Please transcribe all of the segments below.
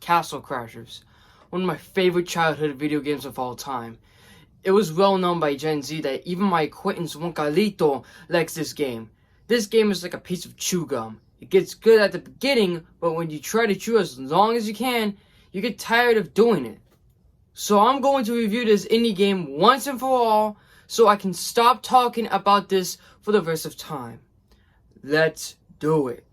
Castle Crashers, one of my favorite childhood video games of all time. It was well known by Gen Z that even my acquaintance Juan Carlito likes this game. This game is like a piece of chew gum. It gets good at the beginning, but when you try to chew as long as you can, you get tired of doing it. So I'm going to review this indie game once and for all, so I can stop talking about this for the rest of time. Let's do it.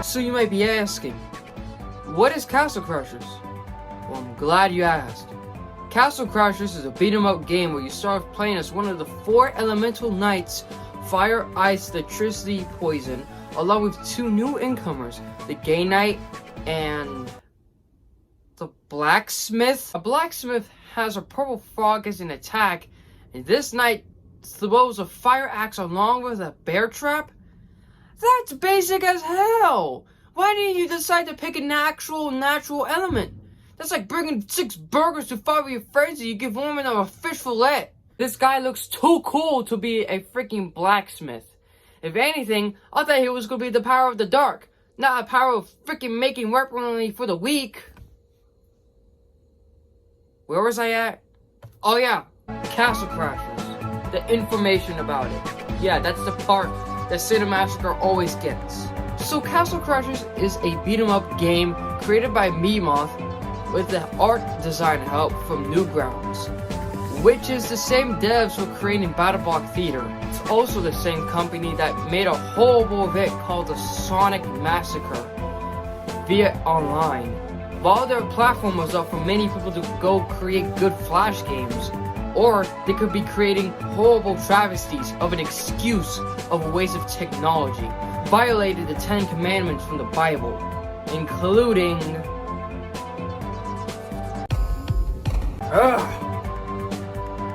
So you might be asking, what is Castle Crashers? Well, I'm glad you asked. Castle Crashers is a beat-em-up game where you start off playing as one of the 4 elemental knights, fire, ice, electricity, poison, along with 2 new incomers, the Gay Knight and the Blacksmith. A blacksmith has a purple frog as an attack, and this knight throws a fire axe along with a bear trap. That's basic as hell! Why didn't you decide to pick an actual natural element? That's like bringing 6 burgers to 5 of your friends and you give one of a fish fillet. This guy looks too cool to be a freaking blacksmith. If anything, I thought he was going to be the power of the dark, not a power of freaking making weaponry for the weak. Where was I at? Oh yeah, Castle Crashers. The information about it. Yeah, that's the part that Cinemassacre always gets. So Castle Crashers is a beat-em-up game created by Memoth with the art design help from Newgrounds, which is the same devs who are creating BattleBlock Theater. It's also the same company that made a horrible hit called the Sonic Massacre via online. While their platform was up for many people to go create good Flash games, or they could be creating horrible travesties of an excuse of a waste of technology, violated the 10 commandments from the Bible, including...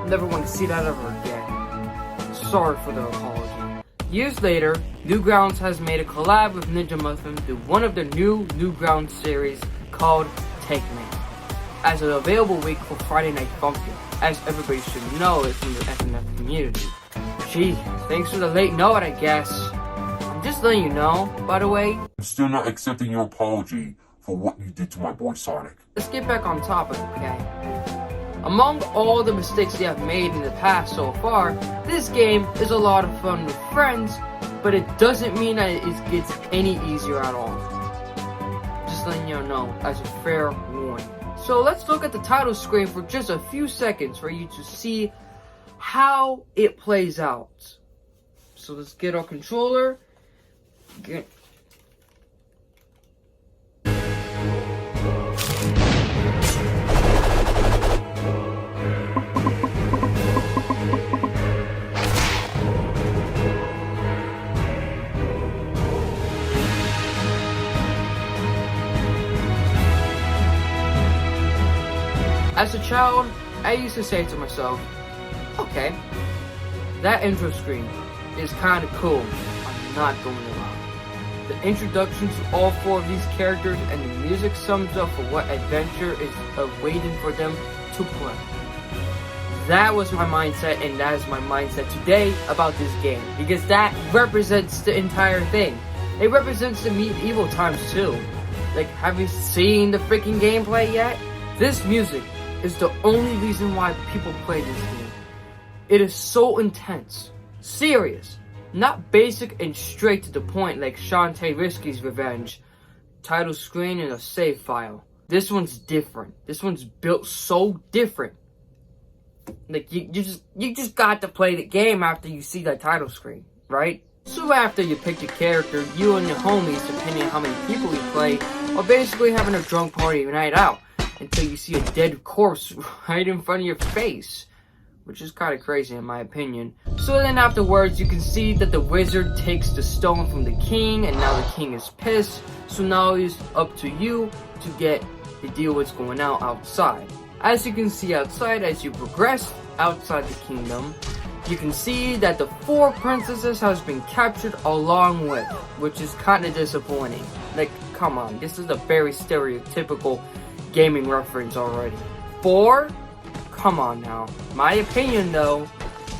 Never want to see that ever again. Sorry for the apology. Years later, Newgrounds has made a collab with Ninja Muffin through one of their new Newgrounds series called Take Me, as an available week for Friday Night Funkin', as everybody should know it from the FNF community. Gee, thanks for the late note, I guess. I'm just letting you know, by the way. I'm still not accepting your apology for what you did to my boy Sonic. Let's get back on topic, okay? Among all the mistakes you have made in the past so far, this game is a lot of fun with friends, but it doesn't mean that it gets any easier at all. Just letting you know as a fair warning. So let's look at the title screen for just a few seconds for you to see how it plays out. So let's get our controller. As a child, I used to say to myself, okay, that intro screen is kind of cool, I'm not going to lie. The introduction to all 4 of these characters and the music sums up for what adventure is awaiting for them to play. That was my mindset, and that is my mindset today about this game, because that represents the entire thing. It represents the medieval times too. Like, have you seen the freaking gameplay yet? This music is the only reason why people play this game. It is so intense, serious, not basic and straight to the point like Shantae Risky's Revenge, title screen and a save file. This one's different. This one's built so different. Like you just got to play the game after you see that title screen, right? So after you pick your character, you and your homies, depending on how many people you play, are basically having a drunk party night out, until you see a dead corpse right in front of your face, which is kind of crazy in my opinion. So then afterwards, you can see that the wizard takes the stone from the king, and now the king is pissed, so now it's up to you to deal with what's going on outside. As you can see outside, as you progress outside the kingdom, you can see that the 4 princesses has been captured along with, which is kind of disappointing. Like, come on, this is a very stereotypical gaming reference already. 4? Come on now. My opinion though,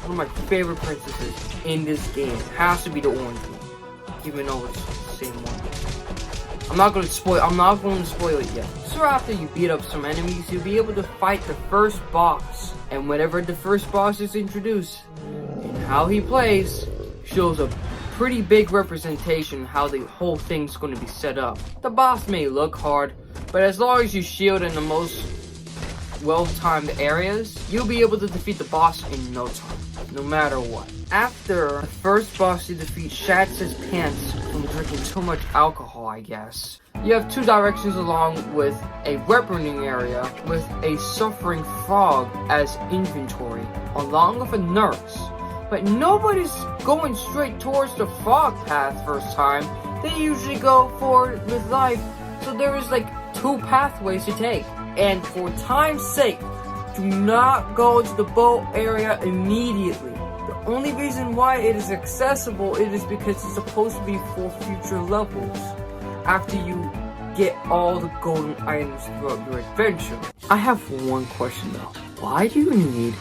one of my favorite princesses in this game has to be the orange one, even though it's the same one. I'm not going to spoil it yet. So after you beat up some enemies, you'll be able to fight the first boss. And whenever the first boss is introduced, and how he plays, shows a pretty big representation how the whole thing's going to be set up. The boss may look hard, but as long as you shield in the most well-timed areas, you'll be able to defeat the boss in no time, no matter what. After the first boss you defeat shats his pants from drinking too much alcohol, I guess. You have 2 directions along with a weaponing area with a suffering frog as inventory, along with a nurse. But nobody's going straight towards the frog path first time. They usually go forward with life. So there is like 2 pathways to take. And for time's sake, do not go to the boat area immediately. The only reason why it is accessible is because it's supposed to be for future levels. After you get all the golden items throughout your adventure. I have one question though. Why do you need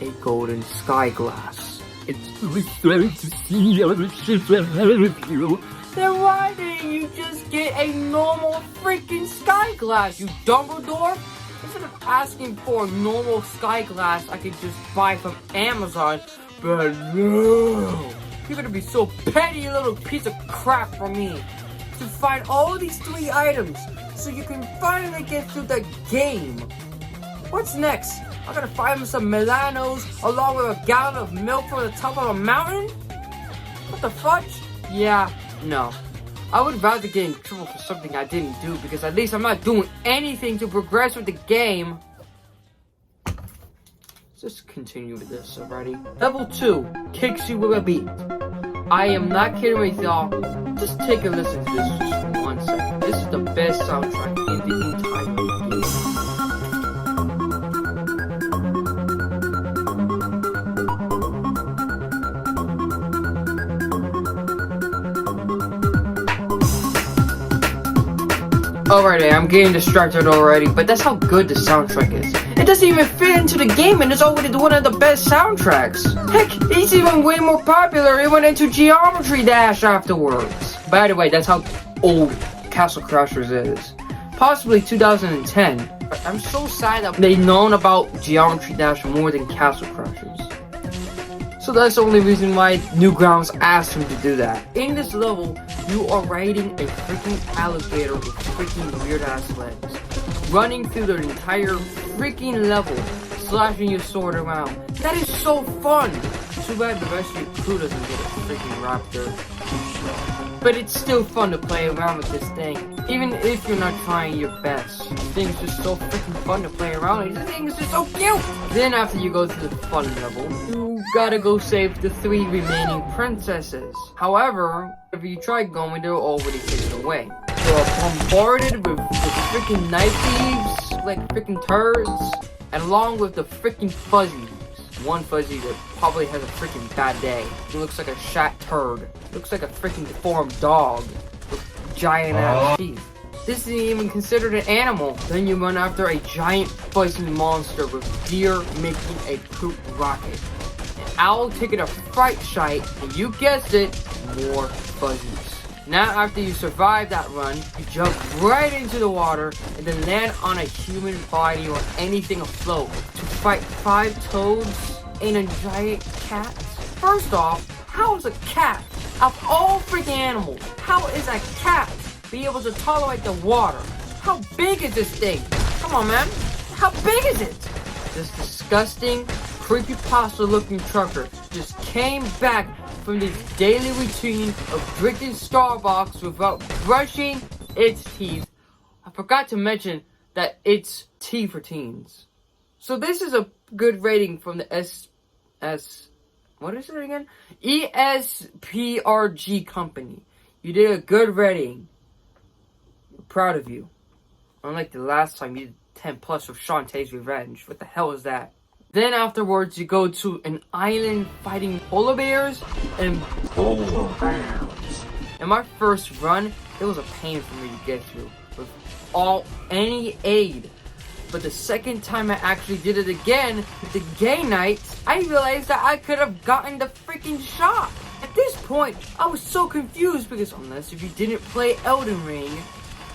a golden sky glass? It's refreshing to see other ships ahead of you. Then why didn't you just get a normal freaking sky glass, you Dumbledore? Instead of asking for a normal sky glass I could just buy from Amazon, but no! You're gonna be so petty, you little piece of crap for me. To find all these 3 items so you can finally get through the game. What's next? I'm gonna find some Milanos along with a gallon of milk from the top of a mountain? What the fudge? Yeah, no. I would rather get in trouble for something I didn't do because at least I'm not doing anything to progress with the game. Let's just continue with this already. Level 2 kicks you with a beat. I am not kidding with y'all. Just take a listen to this just for 1 second. This is the best soundtrack in the entire game. Alright, I'm getting distracted already, but that's how good the soundtrack is. It doesn't even fit into the game and it's already one of the best soundtracks. Heck, it's even way more popular. It went into Geometry Dash afterwards. By the way, that's how old Castle Crashers is. Possibly 2010. But I'm so sad that they've known about Geometry Dash more than Castle Crashers. So that's the only reason why Newgrounds asked him to do that. In this level, you are riding a freaking alligator with freaking weird ass legs. Running through the entire freaking level, slashing your sword around. That is so fun! Too bad the rest of your crew doesn't get a freaking raptor. But it's still fun to play around with this thing. Even if you're not trying your best. This thing's just so freaking fun to play around with. This thing is just so cute! Then after you go through the fun level, you gotta go save the 3 remaining princesses. However, if you try going, they're already taken away. You're bombarded with the freaking knife thieves, like freaking turds, and along with the freaking fuzzies. One fuzzy that probably has a freaking bad day. He looks like a shat turd. Looks like a freaking deformed dog with giant ass teeth. This isn't even considered an animal. Then you run after a giant fuzzy monster with deer making a poop rocket. An owl taking a fright shite, and you guessed it, more fuzzies. Now after you survive that run, you jump right into the water and then land on a human body or anything afloat to fight 5 toads and a giant cat. First off, how is a cat, of all freaking animals, how is a cat be able to tolerate the water? How big is this thing? Come on, man. How big is it? This disgusting, creepypasta looking trucker just came back from this daily routine of drinking Starbucks without brushing its teeth. I forgot to mention that it's tea for teens. So this is a good rating from the what is it again? ESPRG company. You did a good rating. We're proud of you. Unlike the last time you did 10 plus of Shantae's Revenge. What the hell is that? Then afterwards, you go to an island fighting polar bears and Polar bears. in my first run, it was a pain for me to get through with any aid. But the second time I actually did it again with the gay nights, I realized that I could have gotten the freaking shot. At this point, I was so confused because unless if you didn't play Elden Ring,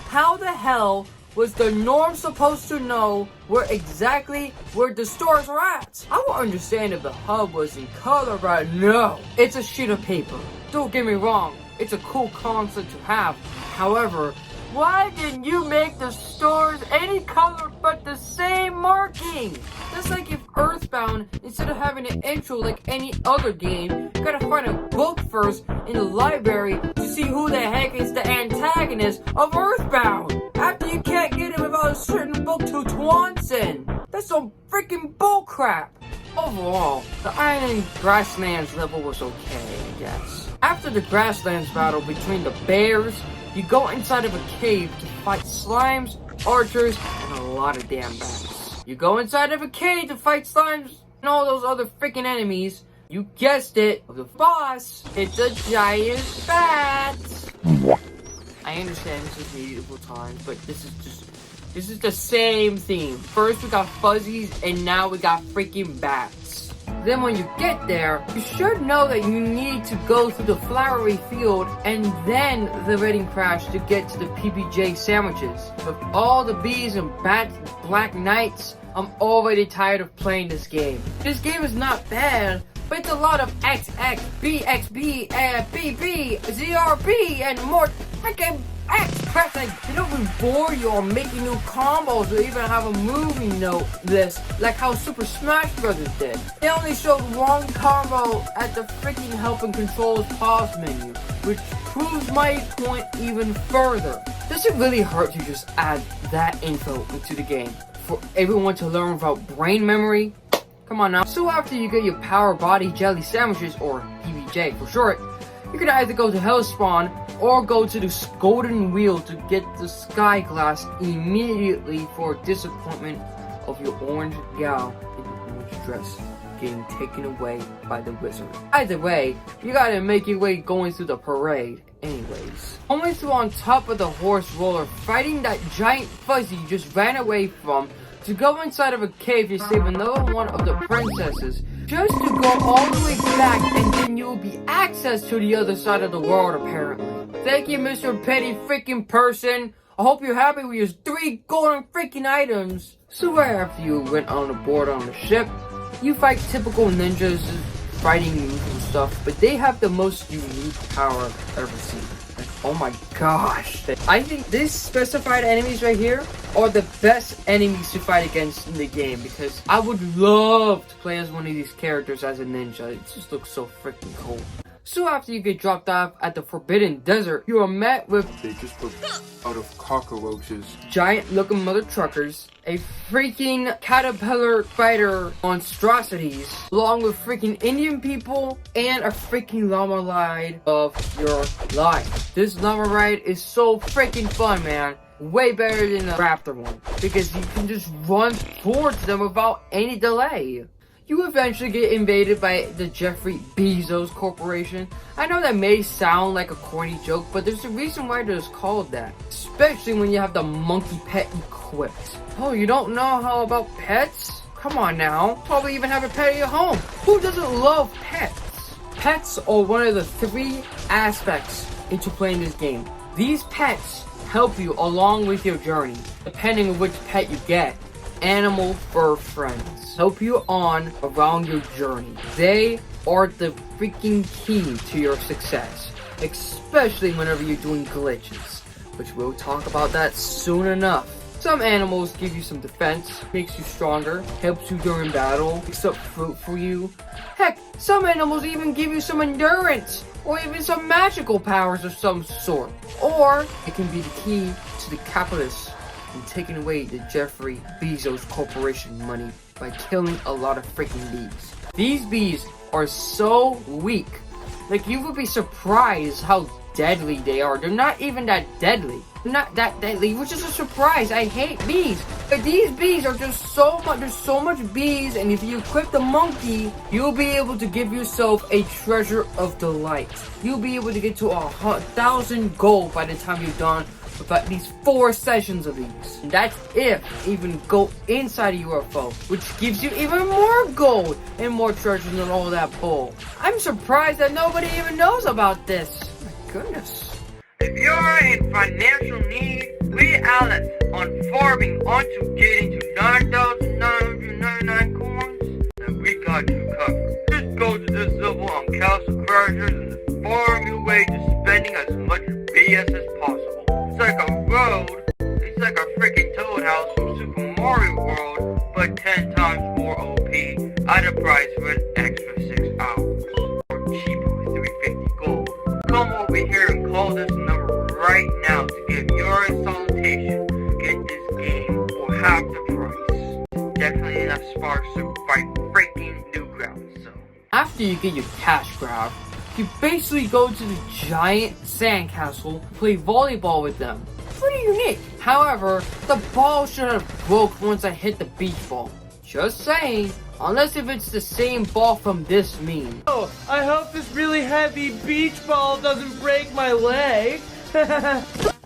how the hell was the Norm supposed to know where the stores were at? I would understand if the hub was in color, but no, it's a sheet of paper. Don't get me wrong, it's a cool concept to have. However, why didn't you make the stores any color but the same marking? That's like if Earthbound, instead of having an intro like any other game, you gotta find a book first in the library to see who the heck is the antagonist of Earthbound. After you can't get it without a certain book to Twanson. That's some freaking bullcrap. Overall, the Island Grasslands level was okay, I guess. After the Grasslands battle between the bears, you go inside of a cave to fight slimes, archers, and a lot of damn bats. You go inside of a cave to fight slimes and all those other freaking enemies. You guessed it, the boss, it's a giant bat. I understand this is medieval times, but this is the same theme. First we got fuzzies, and now we got freaking bats. Then when you get there, you should know that you need to go through the flowery field and then the raiding crash to get to the PBJ sandwiches. With all the bees and bats and black knights, I'm already tired of playing this game. This game is not bad, but it's a lot of XX, BXB, BB, ZRB, and more freaking X. Like, they don't even bore you on making new combos or even have a movie note list like how Super Smash Bros. Did. They only showed one combo at the freaking help and controls pause menu, which proves my point even further. Does it really hurt to just add that info into the game for everyone to learn about brain memory? Come on now. So after you get your power body jelly sandwiches, or PBJ for short, you can either go to Hellspawn or go to the Golden Wheel to get the Sky Glass immediately for disappointment of your orange gal in the orange dress getting taken away by the wizard. Either way, you gotta make your way going through the parade anyways. Only through on top of the horse roller fighting that giant fuzzy you just ran away from to go inside of a cave to save another one of the princesses, just to go all the way back, and then you'll be access to the other side of the world apparently. Thank you, Mr. Petty freaking person. I hope you're happy with your 3 golden freaking items. So right after you went on board on the ship, you fight typical ninjas fighting moves and stuff, but they have the most unique power I've ever seen. Like, oh my gosh. I think these specified enemies right here are the best enemies to fight against in the game, because I would love to play as one of these characters as a ninja. It just looks so freaking cool. So after you get dropped off at the Forbidden Desert, you are met with, they just put out of cockroaches, giant looking mother truckers, a freaking caterpillar spider monstrosities, along with freaking Indian people, and a freaking llama ride of your life. This llama ride is so freaking fun, man. Way better than the raptor one, because you can just run towards them without any delay. You eventually get invaded by the Jeffrey Bezos Corporation. I know that may sound like a corny joke, but there's a reason why it's called that. Especially when you have the monkey pet equipped. Oh, you don't know how about pets? Come on now. Probably even have a pet at your home. Who doesn't love pets? Pets are one of the 3 aspects into playing this game. These pets help you along with your journey, depending on which pet you get. Animal fur friends help you on around your journey. They are the freaking key to your success, especially whenever you're doing glitches, which we'll talk about that soon enough. Some animals give you some defense, makes you stronger, helps you during battle, picks up fruit for you. Heck, some animals even give you some endurance, or even some magical powers of some sort. Or it can be the key to the capitalists and taking away the Jeffrey Bezos Corporation money by killing a lot of freaking bees. These bees are so weak. Like, you would be surprised how deadly they are. They're not even that deadly. They're not that deadly, which is a surprise. I hate bees. But these bees are just so much, there's so much bees, and if you equip the monkey, you'll be able to give yourself a treasure of delight. You'll be able to get to 1,000 gold by the time you're done with at least 4 sessions of these. And that's if you even go inside a UFO, which gives you even more gold and more treasures than all that bull. I'm surprised that nobody even knows about this. My goodness. If you're in financial need, lead Alice on farming onto getting to 9,999 coins, and we got you covered. Just go to this level on Castle Crashers and farm your way to spending as much BS as possible. It's like a road, it's like a freaking Toad House from Super Mario World, but 10 times more OP at a price for an extra 6 hours. Or cheaper with 350 gold. Come over here and call this number right now to get your salutation. Get this game for half the price. Definitely enough sparks to fight freaking Newgrounds, so. After you get your cash grab, you basically go to the giant sandcastle, play volleyball with them. Pretty unique. However, the ball should have broke once I hit the beach ball. Just saying. Unless if it's the same ball from this meme. Oh, I hope this really heavy beach ball doesn't break my leg.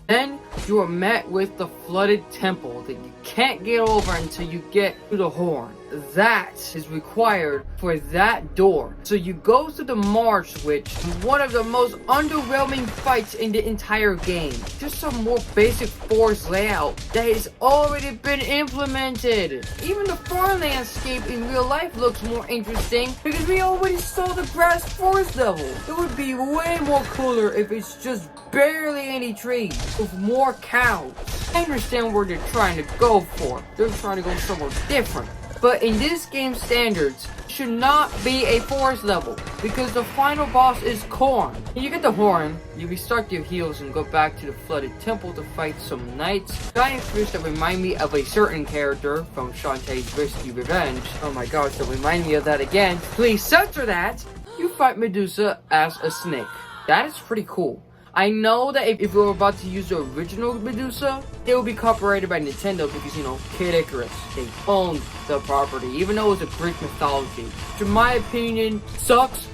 Then you are met with the flooded temple that you can't get over until you get to the horn. That is required for that door. So you go to the Mars Switch, one of the most underwhelming fights in the entire game. Just some more basic forest layout that has already been implemented. Even the farm landscape in real life looks more interesting because we already saw the grass forest level. It would be way more cooler if it's just barely any trees with more cows. I understand where they're trying to go for. They're trying to go somewhere different. But in this game's standards, it should not be a forest level because the final boss is corn. When you get the horn, you restart your heals and go back to the flooded temple to fight some knights, giant fish that remind me of a certain character from Shantae's Risky Revenge. Oh my gosh, that remind me of that again. Please censor that! You fight Medusa as a snake. That is pretty cool. I know that if we were about to use the original Medusa, it would be copyrighted by Nintendo because, you know, Kid Icarus, they owned the property, even though it was a Greek mythology. Which in my opinion, sucks.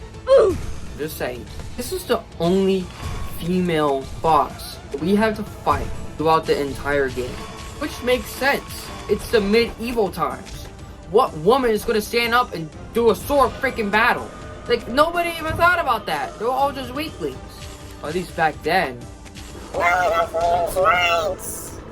Just saying. This is the only female boss that we have to fight throughout the entire game. Which makes sense. It's the medieval times. What woman is going to stand up and do a sword freaking battle? Like, nobody even thought about that. They were all just weaklings. Or at least back then.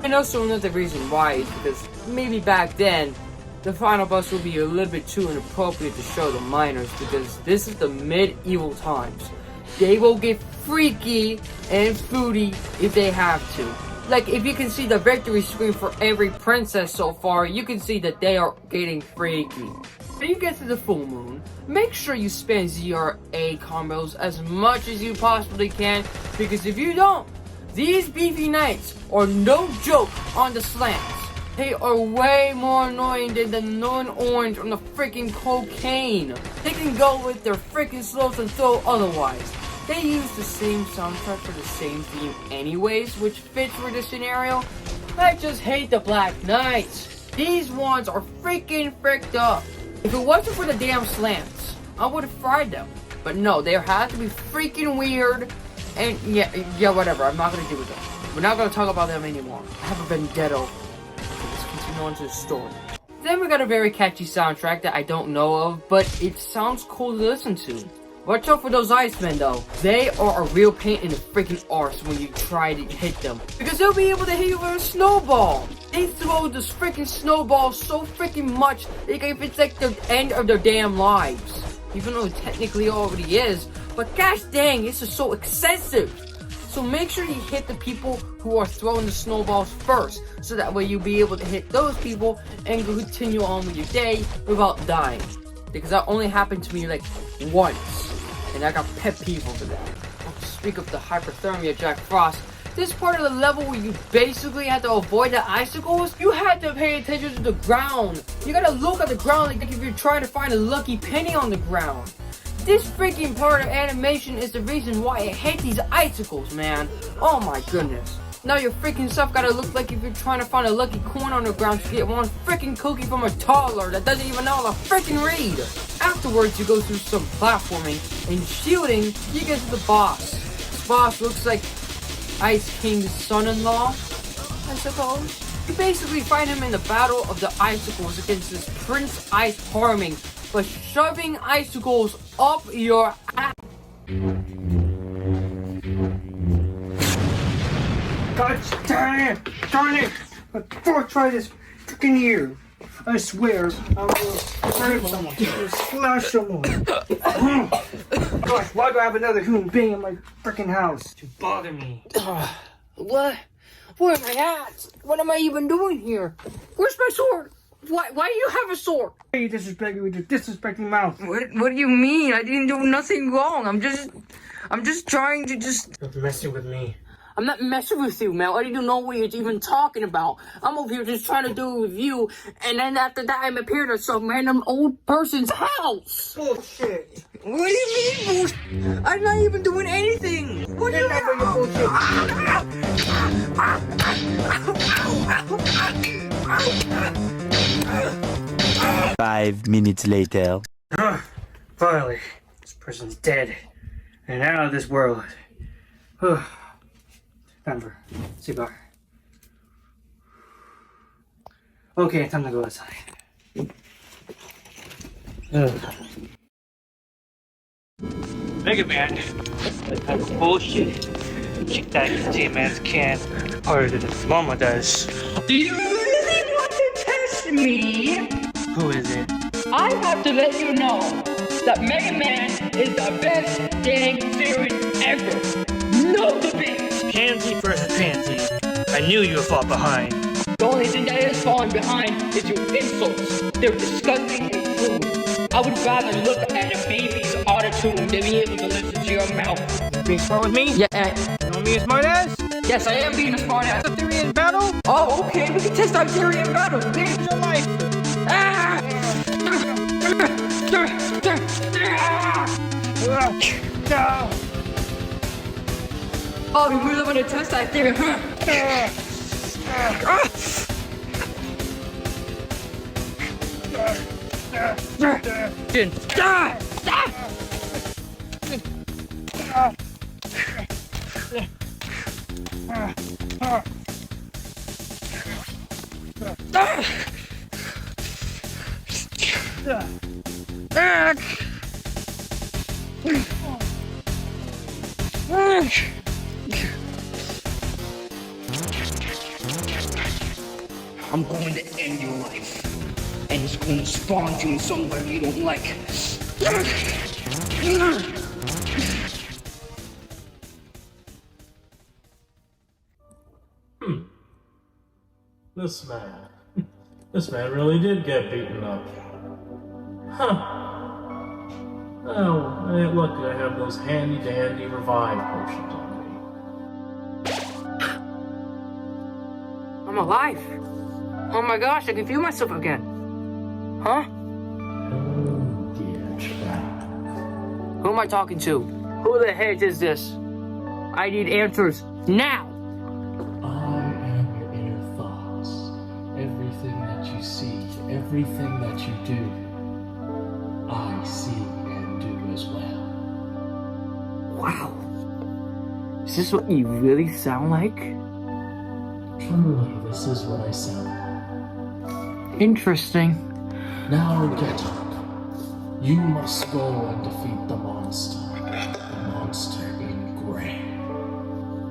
And also another reason why is because maybe back then the final boss would be a little bit too inappropriate to show the minors because this is the medieval times. They will get freaky and fruity if they have to. Like, if you can see the victory screen for every princess so far, you can see that they are getting freaky. When you get to the full moon, make sure you spam ZRA combos as much as you possibly can, because if you don't, these beefy knights are no joke on the slants. They are way more annoying than the non-orange on the freaking cocaine. They can go with their freaking slows and throw otherwise. They use the same soundtrack for the same theme anyways, which fits for this scenario. I just hate the Black Knights. These ones are freaking fricked up. If it wasn't for the damn slants, I would have fried them. But no, they have to be freaking weird. And yeah, whatever. I'm not going to deal with them. We're not going to talk about them anymore. I have a vendetta. Okay, let's continue on to the story. Then we got a very catchy soundtrack that I don't know of, but it sounds cool to listen to. Watch out for those Icemen though. They are a real pain in the freaking arse when you try to hit them. Because they'll be able to hit you with a snowball. They throw this freaking snowball so freaking much, it's like the end of their damn lives. Even though it technically already is. But gosh dang, this is so excessive. So make sure you hit the people who are throwing the snowballs first. So that way you'll be able to hit those people and continue on with your day without dying. Because that only happened to me like once. And I got pet peeve over that. Speak of the hyperthermia Jack Frost, this part of the level where you basically had to avoid the icicles, you had to pay attention to the ground. You gotta look at the ground like if you're trying to find a lucky penny on the ground. This freaking part of animation is the reason why I hate these icicles, man. Oh my goodness. Now your freaking stuff gotta look like if you're trying to find a lucky coin on the ground to get one freaking cookie from a toddler that doesn't even know how to freaking read. Afterwards, you go through some platforming and shooting, you get to the boss. This boss looks like Ice King's son-in-law, I suppose. You basically find him in the Battle of the Icicles against this Prince Ice Harming by shoving icicles up your ass. God darn it! Before I try this freaking year, I swear I will hurt someone. Slash someone. Gosh, why do I have another human being in my freaking house to bother me? What? Where am I at? What am I even doing here? Where's my sword? Why do you have a sword? You disrespect me with your disrespecting mouth. What do you mean? I didn't do nothing wrong. I'm just trying to You're messing with me. I'm not messing with you, man. I don't even know what you're even talking about. I'm over here just trying to do a review, and then after that, I'm appearing at some random old person's house. Bullshit. What do you mean, bullshit? I'm not even doing anything. What do you mean? Bullshit. 5 minutes later. Finally, this person's dead and out of this world. Time for cigar. Okay, time to go outside. Mega Man, that's bullshit. Kick that J-Man's can harder than his mama does. Do you really want to test me? Who is it? I have to let you know that Mega Man is the best dang series ever. Know the bit. Pansy versus Pansy. I knew you would fall behind. The only thing that is falling behind is your insults. They're disgusting and cruel. I would rather look at a baby's autotune than be able to listen to your mouth. Being smart with me? Yeah. You know me a smart ass? Yes, I am being a smart ass. The theory in battle? Oh, okay. We can test our theory in battle. It's your life. Ah! Oh, we really want to test that theory, huh? I'm going to end your life, and it's going to spawn you in somewhere you don't like. This man really did get beaten up. Huh. Oh, I ain't lucky I have those handy-dandy revive potions on me. I'm alive. Oh my gosh, I can feel myself again. Huh? Oh dear child. Who am I talking to? Who the heck is this? I need answers now. I am your inner thoughts. Everything that you see, everything that you do, I see and do as well. Wow. Is this what you really sound like? Truly, this is what I sound like. Interesting. Now get up. You must go and defeat the monster. The monster in gray.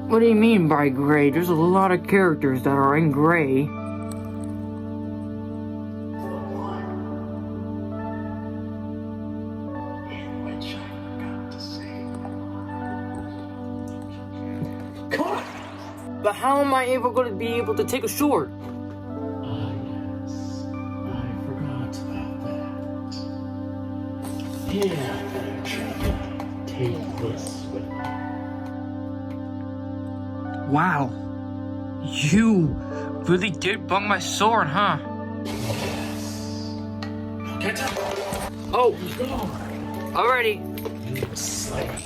What do you mean by gray? There's a lot of characters that are in gray. The one in which I forgot to say. Come on. But how am I going to be able to take a sword? Ah, yes. I forgot about that. Here, children, take this with you. Wow. You really did bung my sword, huh? Get up! Oh, already. You slave.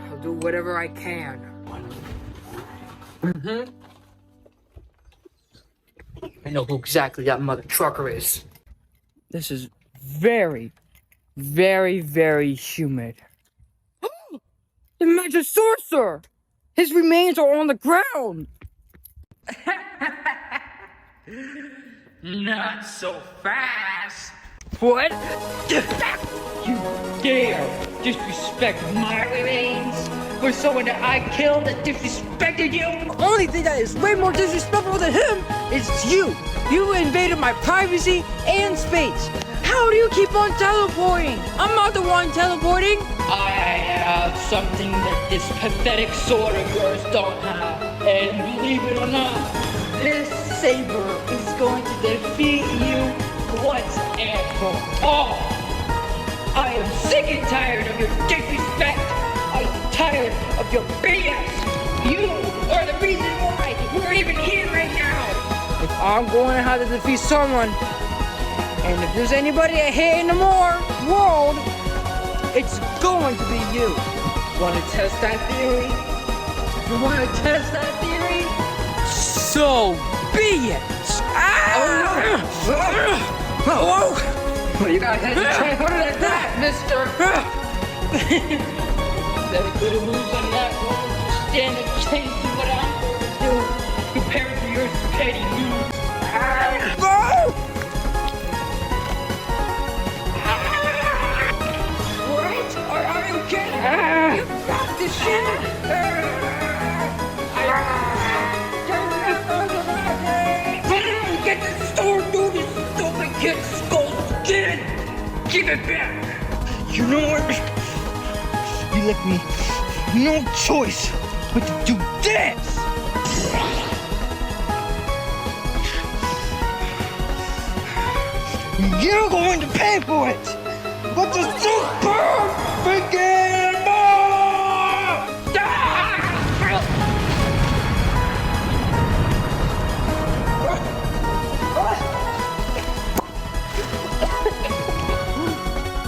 I'll do whatever I can. I know who exactly that mother trucker is. This is very, very, very humid. The magic sorcerer! His remains are on the ground! Not so fast. What? You dare disrespect my remains for someone that I killed that disrespected you? The only thing that is way more disrespectful than him is you. You invaded my privacy and space. How do you keep on teleporting? I'm not the one teleporting. I have something that this pathetic sword of yours don't have. And believe it or not, this saber is going to defeat you once and for all. I am sick and tired of your disrespect. I'm tired of your BS. You are the reason why we're even here right now. If I'm going to have to defeat someone, and if there's anybody I hate in the world, it's going to be you. Want to test that theory? You want to test that theory? So be it. Well, you gotta try harder than that, mister. Better put a lose on that one. Stand a chance to what I'm going to do. Prepare for your petty moves. What? Are you kidding? You got this shit. Get the store, dude. This stupid kid's skull again. Give it back. You know what? You left me no choice but to do this! You're going to pay for it! But the super freaking more!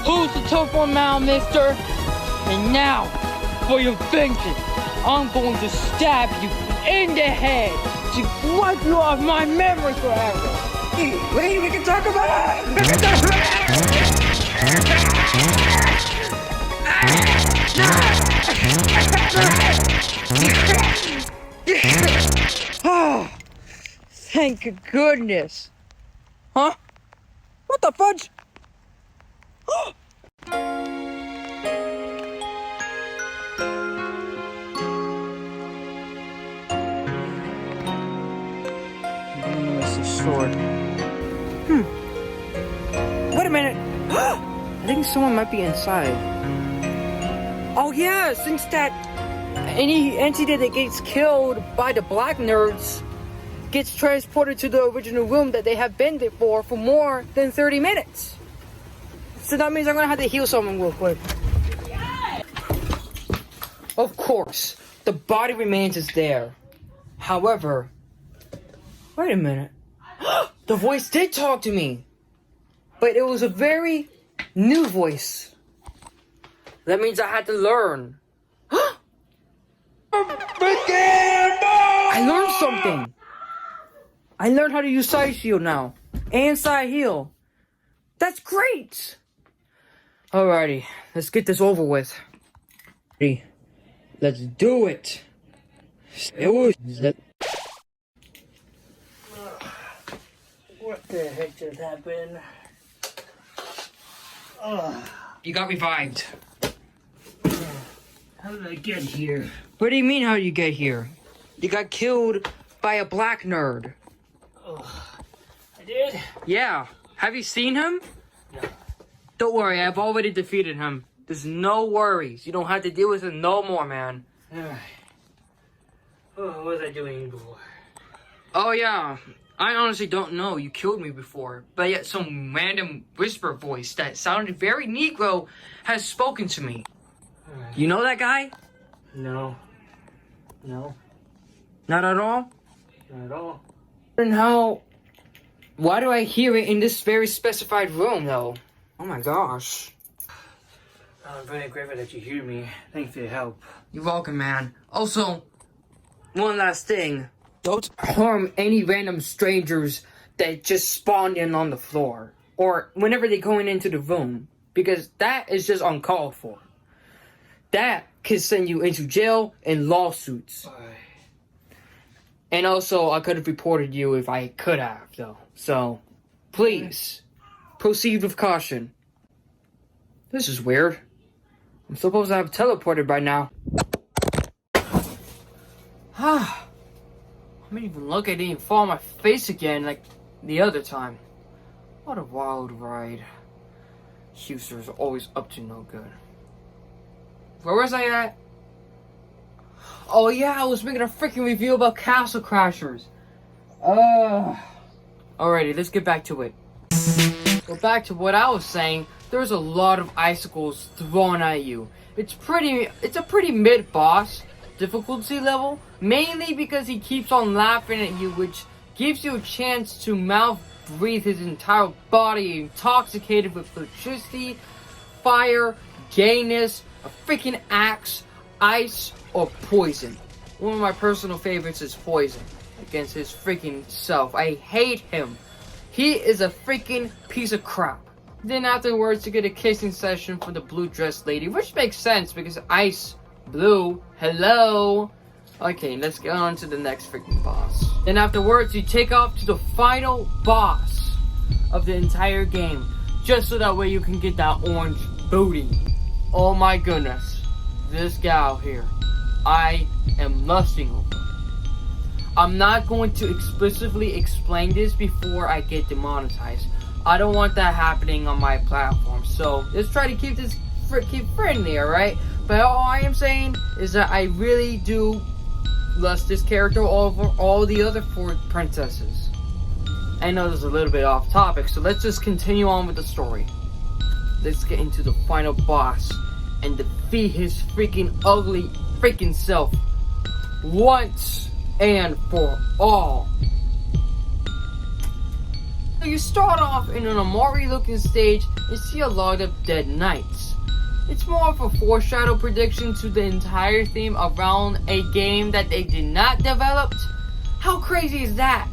Who's the tough one now, mister? And now, for your vengeance, I'm going to stab you in the head to wipe you off my memory forever. Wait, we can talk about it! Oh, thank goodness. Huh? What the fudge? Sword. Wait a minute. I think someone might be inside. Oh yeah, since that any entity that gets killed by the black nerds gets transported to the original room that they have been there for more than 30 minutes. So that means I'm gonna have to heal someone real quick. Of course, the body remains is there. However, wait a minute. The voice did talk to me, but it was a very new voice. That means I had to learn. I learned something. I learned how to use side shield now, and side heal. That's great. Alrighty, let's get this over with. Ready? Let's do it. What the heck just happened? You got revived. How did I get here? What do you mean, how did you get here? You got killed by a black nerd. I did? Yeah. Have you seen him? No. Don't worry, I've already defeated him. There's no worries. You don't have to deal with him no more, man. Alright. Oh, what was I doing before? Oh, yeah. I honestly don't know. You killed me before. But yet some random whisper voice that sounded very Negro has spoken to me. Alright. You know that guy? No. No. Not at all? Not at all. And how... Why do I hear it in this very specified room, though? Oh my gosh. I'm very grateful that you hear me. Thanks for your help. You're welcome, man. Also, one last thing. Don't harm any random strangers that just spawned in on the floor. Or whenever they're going into the room. Because that is just uncalled for. That could send you into jail and lawsuits. And also, I could have reported you if I could have, though. So, please, proceed with caution. This is weird. I'm supposed to have teleported by now. I didn't even look, I didn't even fall on my face again like the other time. What a wild ride. Houston's always up to no good. Where was I at? Oh yeah, I was making a freaking review about Castle Crashers. Alrighty, let's get back to it. Well, back to what I was saying, there's a lot of icicles thrown at you. It's a pretty mid-boss difficulty level, mainly because he keeps on laughing at you, which gives you a chance to mouth breathe his entire body intoxicated with electricity, fire, gayness, a freaking axe, ice, or poison. One of my personal favorites is poison against his freaking self. I hate him. He is a freaking piece of crap. Then afterwards you get a kissing session for the blue dress lady, which makes sense because ice, blue, hello. Okay, let's get on to the next freaking boss. Then afterwards, you take off to the final boss of the entire game. Just so that way you can get that orange booty. Oh my goodness. This gal here. I am lusting over. I'm not going to explicitly explain this before I get demonetized. I don't want that happening on my platform. So, let's try to keep this freaking friendly, alright? But all I am saying is that I really do lust this character over all the other 4 princesses. I know this is a little bit off topic, so let's just continue on with the story. Let's get into the final boss and defeat his freaking ugly freaking self once and for all. So you start off in an Amori looking stage and see a lot of dead knights. It's more of a foreshadow prediction to the entire theme around a game that they did not develop. How crazy is that?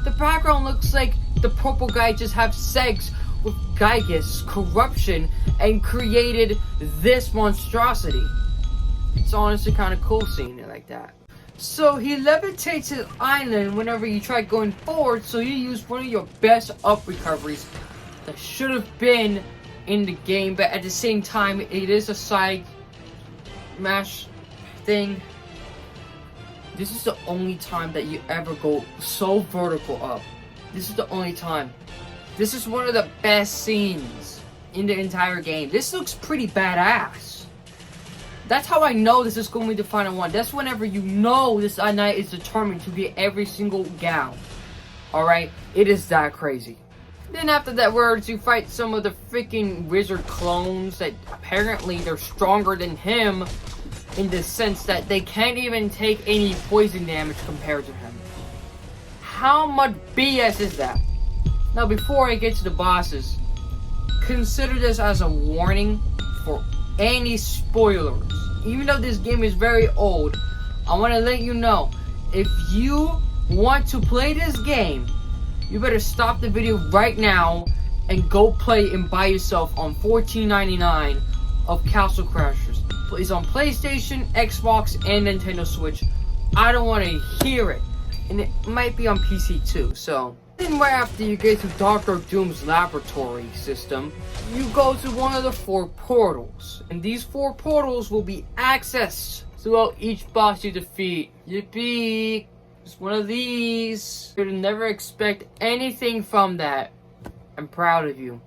The background looks like the purple guy just had sex with Gygas, corruption, and created this monstrosity. It's honestly kind of cool seeing it like that. So he levitates his island whenever you try going forward, so you use one of your best up recoveries that should have been in the game, but at the same time it is a side mash thing. This is the only time that you ever go so vertical up. This is the only time. This is one of the best scenes in the entire game. This looks pretty badass. That's how I know this is going to be the final one. That's whenever you know this knight is determined to get every single gal. Alright? It is that crazy. Then after that words, you fight some of the freaking wizard clones that apparently they're stronger than him in the sense that they can't even take any poison damage compared to him. How much BS is that? Now before I get to the bosses, consider this as a warning for any spoilers. Even though this game is very old, I want to let you know, if you want to play this game, you better stop the video right now and go play and buy yourself on $14.99 of Castle Crashers. It's on PlayStation, Xbox, and Nintendo Switch. I don't want to hear it. And it might be on PC too, so. Then right after you get to Dr. Doom's laboratory system, you go to one of the 4 portals. And these 4 portals will be accessed throughout each boss you defeat. Yippee! It's one of these. You'd never expect anything from that. I'm proud of you.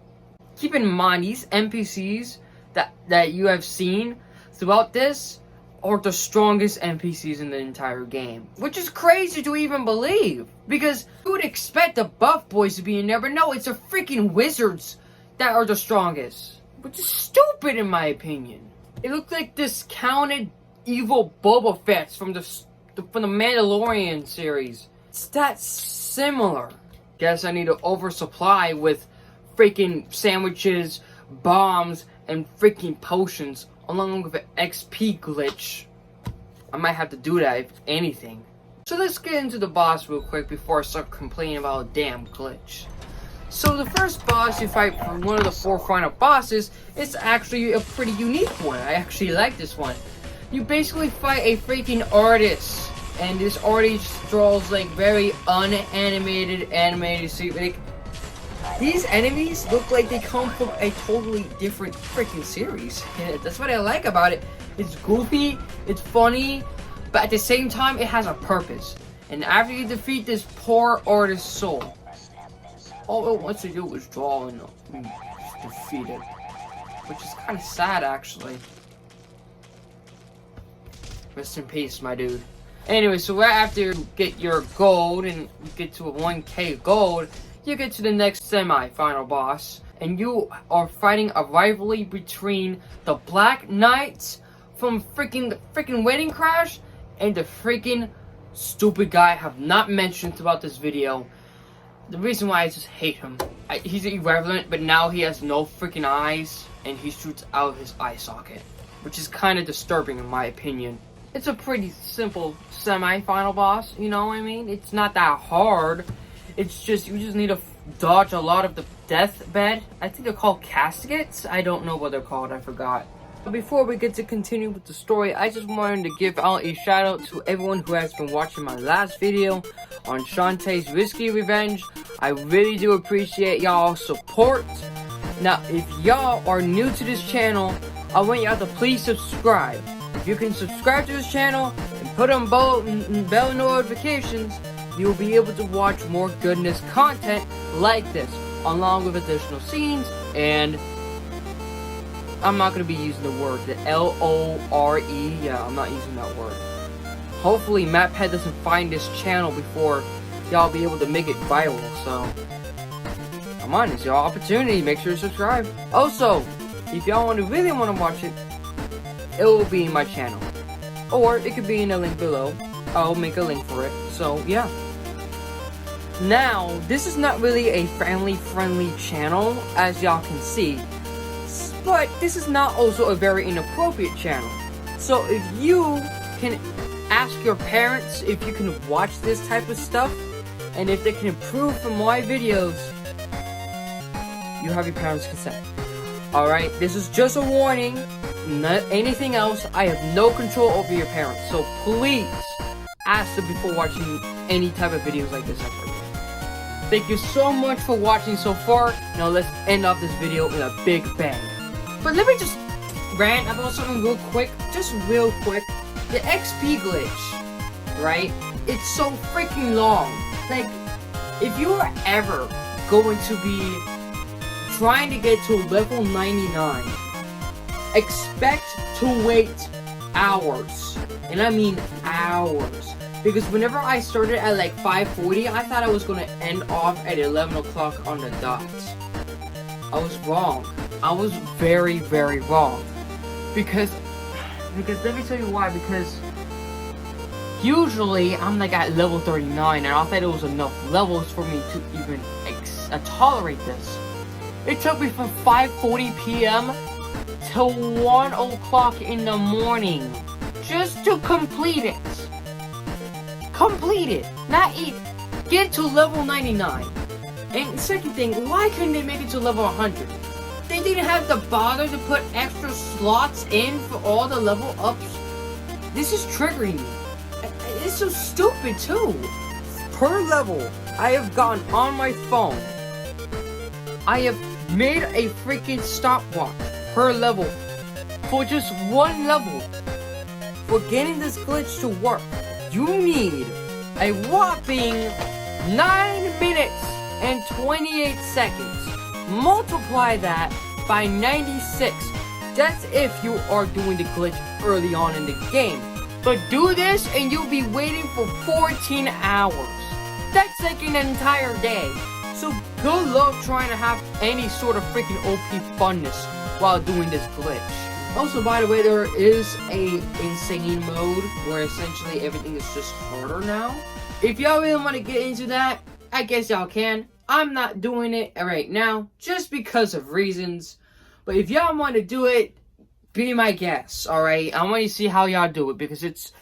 Keep in mind, these NPCs that you have seen throughout this are the strongest NPCs in the entire game. Which is crazy to even believe. Because you would expect the buff boys to be in there, but no, it's the freaking wizards that are the strongest. Which is stupid in my opinion. It looked like discounted evil Boba Fett's from the Mandalorian series. It's that similar. Guess I need to oversupply with freaking sandwiches, bombs, and freaking potions, along with an XP glitch. I might have to do that if anything. So let's get into the boss real quick before I start complaining about a damn glitch. So the first boss you fight for one of the 4 final bosses is actually a pretty unique one. I actually like this one. You basically fight a freaking artist, and this artist draws like very animated see, like, these enemies look like they come from a totally different freaking series. And that's what I like about it. It's goofy, it's funny, but at the same time it has a purpose. And after you defeat this poor artist's soul, all it wants to do is draw and defeat it. Which is kind of sad, actually. Rest in peace, my dude. Anyway, so right after you get your gold and you get to a 1k gold, you get to the next semi-final boss. And you are fighting a rivalry between the Black Knights from the freaking Wedding Crash and the freaking stupid guy I have not mentioned throughout this video. The reason why I just hate him. He's irrelevant, but now he has no freaking eyes, and he shoots out his eye socket, which is kind of disturbing in my opinion. It's a pretty simple semi-final boss, you know what I mean? It's not that hard. It's just, you just need to dodge a lot of the deathbed. I think they're called caskets. I don't know what they're called, I forgot. But before we get to continue with the story, I just wanted to give out a shout out to everyone who has been watching my last video on Shantae's Risky Revenge. I really do appreciate y'all's support. Now, if y'all are new to this channel, I want y'all to please subscribe. If you can subscribe to this channel and put on bell notifications, you'll be able to watch more goodness content like this, along with additional scenes, and I'm not going to be using the word, the L-O-R-E, yeah, I'm not using that word. Hopefully MapHead doesn't find this channel before y'all be able to make it viral, so come on, it's your opportunity, make sure to subscribe. Also, if y'all really want to watch it, it will be in my channel, or it could be in the link below. I'll make a link for it, so yeah. Now, this is not really a family-friendly channel, as y'all can see, but this is not also a very inappropriate channel. So if you can ask your parents if you can watch this type of stuff, and if they can improve from my videos, you have your parents' consent. Alright, this is just a warning, not anything else. I have no control over your parents, so please ask them before watching any type of videos like this ever. Thank you so much for watching so far. Now let's end off this video in a big bang. But let me just rant about something real quick. Just real quick. The XP glitch, right? It's so freaking long. Like, if you are ever going to be trying to get to level 99, expect to wait hours. And I mean hours. Because whenever I started at like 5:40, I thought I was going to end off at 11 o'clock on the dot. I was wrong. I was very, very wrong. Because let me tell you why. Because usually I'm like at level 39, and I thought it was enough levels for me to even tolerate this. It took me from 5:40 p.m. till 1 o'clock in the morning just to complete it. Complete it, not eat. Get to level 99. And second thing, why couldn't they make it to level 100? They didn't have the bother to put extra slots in for all the level ups. This is triggering me. It's so stupid too. Per level, I have gone on my phone. I have made a freaking stopwatch per level for just one level. For getting this glitch to work, you need a whopping 9 minutes and 28 seconds. Multiply that by 96. That's if you are doing the glitch early on in the game. But do this and you'll be waiting for 14 hours. That's like an entire day. So good luck trying to have any sort of freaking OP funness while doing this glitch. Also, by the way, there is a insane mode where essentially everything is just harder now. If y'all really want to get into that, I guess y'all can. I'm not doing it right now just because of reasons. But if y'all want to do it, be my guest, alright? I want you to see how y'all do it because it's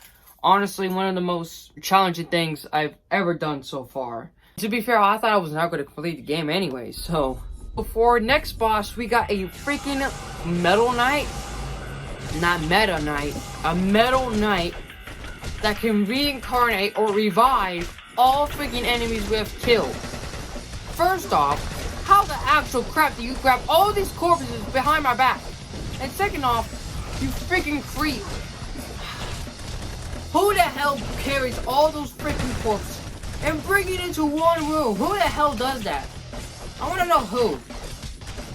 honestly one of the most challenging things I've ever done so far. To be fair, I thought I was not going to complete the game anyway, so... For next boss, we got a freaking Metal Knight. Not Meta Knight. A Metal Knight that can reincarnate or revive all freaking enemies we have killed. First off, how the actual crap do you grab all these corpses behind my back? And second off, you freaking creep. Who the hell carries all those freaking corpses and bring it into one room? Who the hell does that? I want to know who.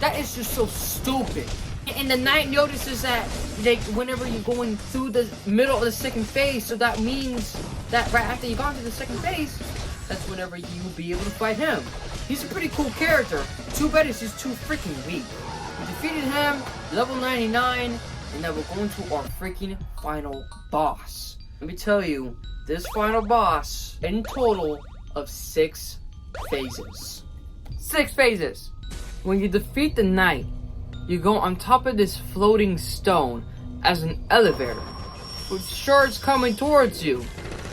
That is just so stupid. And the knight notices that whenever you're going through the middle of the second phase, so that means that right after you got to the second phase, that's whenever you will be able to fight him. He's a pretty cool character. Too bad he's just too freaking weak. We defeated him, level 99, and now we're going to our freaking final boss. Let me tell you, this final boss, in total of 6 phases. 6 phases! When you defeat the knight, you go on top of this floating stone as an elevator, with shards coming towards you.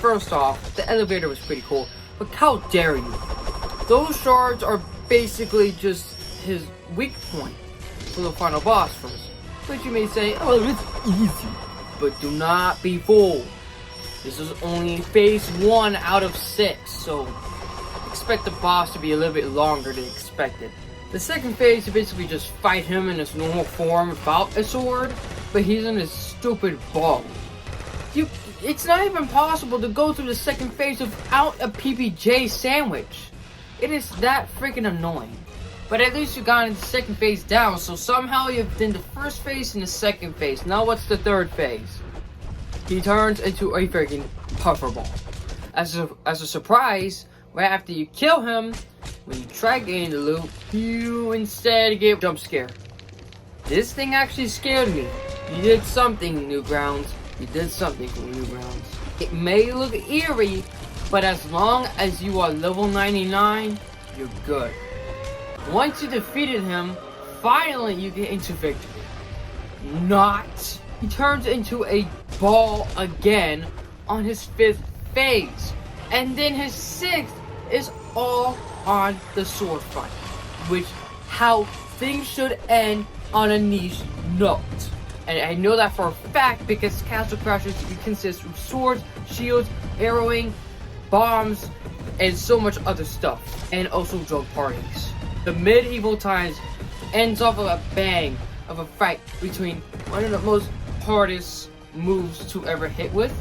First off, the elevator was pretty cool, but how dare you? Those shards are basically just his weak point for the final boss first, which you may say, oh, it's easy. But do not be fooled. This is only phase 1 out of 6, so expect the boss to be a little bit longer than expected. The second phase, you basically just fight him in his normal form without a sword, but he's in his stupid ball. It's not even possible to go through the second phase without a PBJ sandwich. It is that freaking annoying. But at least you got the second phase down, so somehow you've done the first phase and the second phase. Now what's the third phase? He turns into a freaking puffer ball. As a surprise, right after you kill him, when you try getting the loot, you instead get jump scare. This thing actually scared me. You did something, Newgrounds. You did something for Newgrounds. It may look eerie, but as long as you are level 99, you're good. Once you defeated him, finally you get into victory. Not. He turns into a ball again on his 5th phase. And then his 6th is all on the sword fight, which how things should end on a niche note. And I know that for a fact because Castle Crashers consists of swords, shields, arrowing, bombs, and so much other stuff, and also drug parties. The medieval times ends off of a bang of a fight between one of the most hardest moves to ever hit with.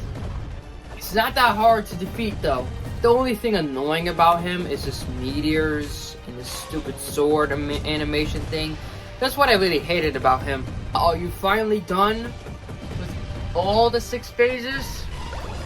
It's not that hard to defeat though. The only thing annoying about him is just meteors and this stupid sword animation thing. That's what I really hated about him. Are you finally done with all the 6 phases?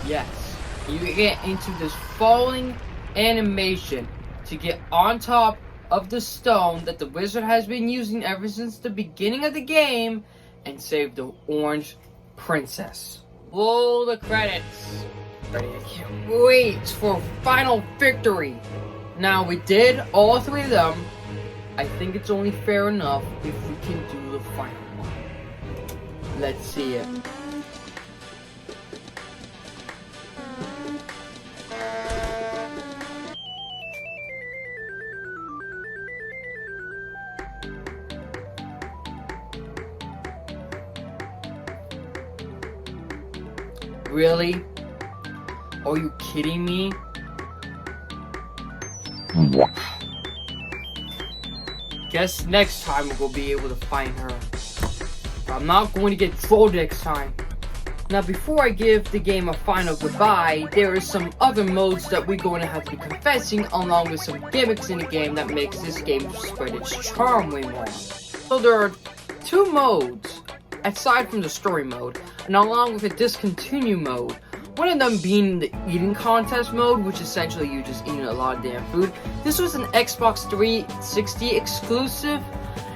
Yes. You get into this falling animation to get on top of the stone that the wizard has been using ever since the beginning of the game and save the orange princess. Roll the credits. I can't wait for final victory. Now we did all 3 of them. I think it's only fair enough if we can do the final one. Let's see it. Really? Are you kidding me? Guess next time we'll be able to find her. But I'm not going to get trolled next time. Now before I give the game a final goodbye, there are some other modes that we're going to have to be confessing along with some gimmicks in the game that makes this game spread its charm way more. So there are 2 modes, aside from the story mode, and along with a discontinue mode. One of them being the eating contest mode, which essentially you're just eating a lot of damn food. This was an Xbox 360 exclusive,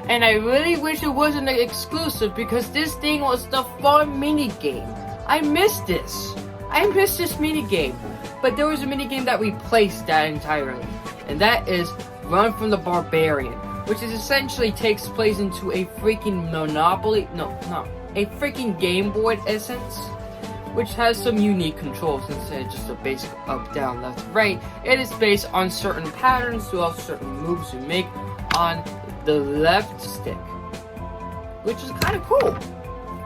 and I really wish it wasn't an exclusive because this thing was the fun minigame. I missed this. I missed this minigame. But there was a minigame that replaced that entirely, and that is Run from the Barbarian, which is essentially takes place into a freaking Monopoly, a freaking Game Boy essence, which has some unique controls instead of just a basic up, down, left, right. It is based on certain patterns throughout certain moves you make on the left stick, which is kind of cool.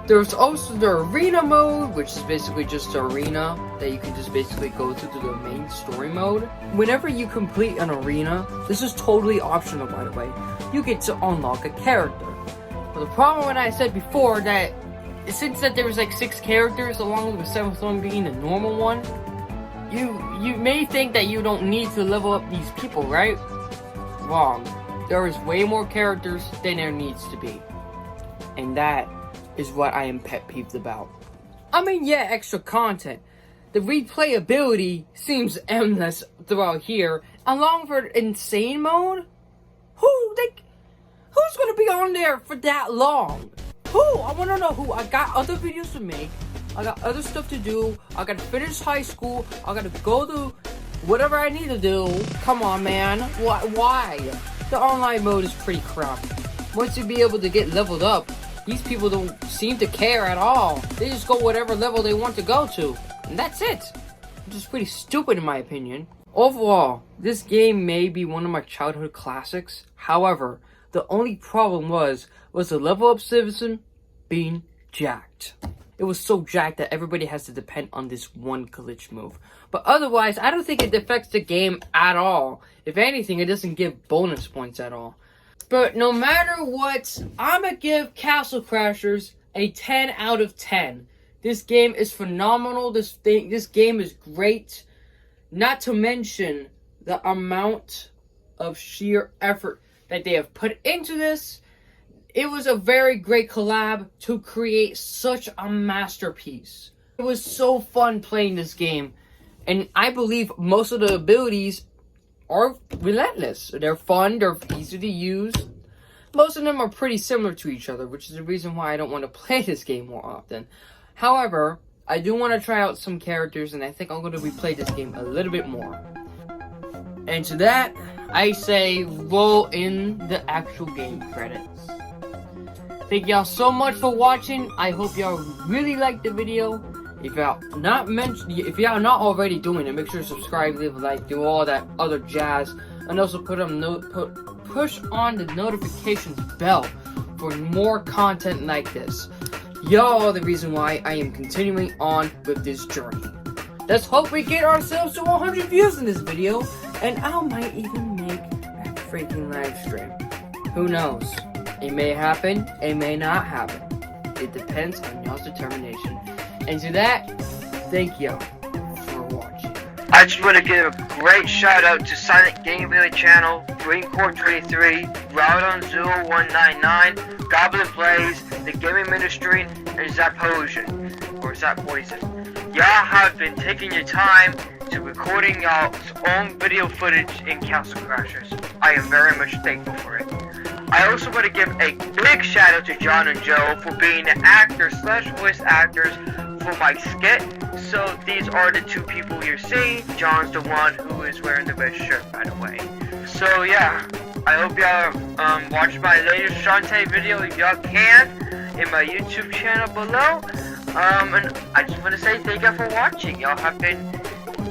There's also the arena mode, which is basically just an arena that you can just basically go to the main story mode. Whenever you complete an arena, this is totally optional by the way, you get to unlock a character. But the problem when I said before that, since that there was like 6 characters along with the 7th one being the normal one, you may think that you don't need to level up these people, right? Wrong. There is way more characters than there needs to be. And that is what I am pet peeved about. I mean, yeah, extra content. The replayability seems endless throughout here. Along for insane mode? Who's gonna be on there for that long? Who? I wanna know who. I got other videos to make. I got other stuff to do. I gotta finish high school. I gotta go to whatever I need to do. Come on, man. Why? The online mode is pretty crap. Once you be able to get leveled up, these people don't seem to care at all. They just go whatever level they want to go to. And that's it. Which is pretty stupid in my opinion. Overall, this game may be one of my childhood classics. However, the only problem was the level up system being jacked. It was so jacked that everybody has to depend on this one glitch move. But otherwise, I don't think it affects the game at all. If anything, it doesn't give bonus points at all. But no matter what, I'm gonna give Castle Crashers a 10 out of 10. This game is phenomenal. This game is great. Not to mention the amount of sheer effort that they have put into this. It was a very great collab to create such a masterpiece. It was so fun playing this game. And I believe most of the abilities are relentless. They're fun, they're easy to use. Most of them are pretty similar to each other, which is the reason why I don't want to play this game more often. However, I do want to try out some characters, and I think I'm going to replay this game a little bit more. And to that, I say roll in the actual game credits. Thank y'all so much for watching. I hope y'all really liked the video. If y'all not already doing it, make sure to subscribe, leave a like, do all that other jazz, and also push on the notifications bell for more content like this. Y'all are the reason why I am continuing on with this journey. Let's hope we get ourselves to 100 views in this video, and I might even make a freaking live stream. Who knows? It may happen, it may not happen. It depends on y'all's determination. And to that, thank y'all for watching. I just want to give a great shout out to Silent Gameplay Channel, Greencore23, Rowdon0199, Goblin Blaze, The Gaming Ministry, and Zapotion, or Zapoison. Y'all have been taking your time to recording y'all's own video footage in Castle Crashers. I am very much thankful for it. I also want to give a big shout out to John and Joe for being the actors/voice actors for my skit. So these are the 2 people you're seeing. John's the one who is wearing the red shirt, by the way. So yeah, I hope y'all watch my latest Shantae video if y'all can in my YouTube channel below. And I just want to say thank y'all for watching. Y'all have been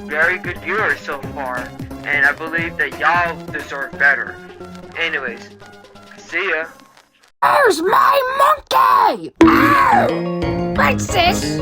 very good viewers so far, and I believe that y'all deserve better. Anyways, see ya. Where's my monkey? Ow! What's this?